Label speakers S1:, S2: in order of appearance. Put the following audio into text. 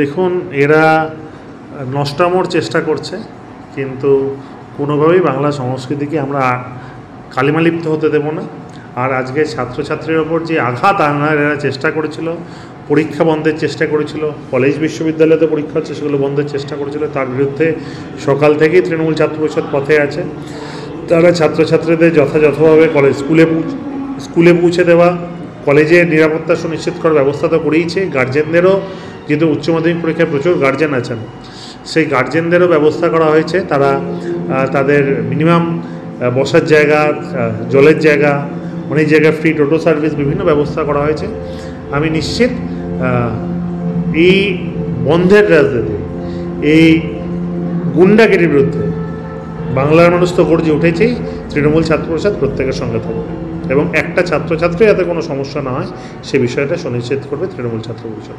S1: দেখুন, এরা নষ্টামোর চেষ্টা করছে, কিন্তু কোনোভাবেই বাংলা সংস্কৃতিকে আমরা কালিমালিপ্ত হতে দেব না। আর আজকে ছাত্রছাত্রীর ওপর যে আঘাত আনার এরা চেষ্টা করেছিল, পরীক্ষা বন্ধের চেষ্টা করেছিল, কলেজ বিশ্ববিদ্যালয়তে পরীক্ষা হচ্ছে সেগুলো বন্ধের চেষ্টা করেছিল, তার বিরুদ্ধে সকাল থেকেই তৃণমূল ছাত্র পরিষদ পথে আছে। তারা ছাত্রছাত্রীদের যথাযথভাবে স্কুলে পৌঁছে দেওয়া, কলেজের নিরাপত্তা সুনিশ্চিত করার ব্যবস্থা তো করেইছে। গার্জেনদেরও, যেহেতু উচ্চ মাধ্যমিক পরীক্ষায় প্রচুর গার্জেন আছেন, সেই গার্জেনদেরও ব্যবস্থা করা হয়েছে। তারা তাদের মিনিমাম বসার জায়গা, জলের জায়গা, অনেক জায়গায় ফ্রি টোটো সার্ভিস, বিভিন্ন ব্যবস্থা করা হয়েছে। আমি নিশ্চিত এই বন্ধের রাজনীতি, এই গুন্ডাগিরির বিরুদ্ধে বাংলার মানুষ তো গর্জে উঠেছেই। তৃণমূল ছাত্র পরিষদ প্রত্যেকের সঙ্গে থাকবে এবং একটা ছাত্রছাত্রী যাতে কোনো সমস্যা না হয় সে বিষয়টা সুনিশ্চিত করবে তৃণমূল ছাত্র পরিষদ।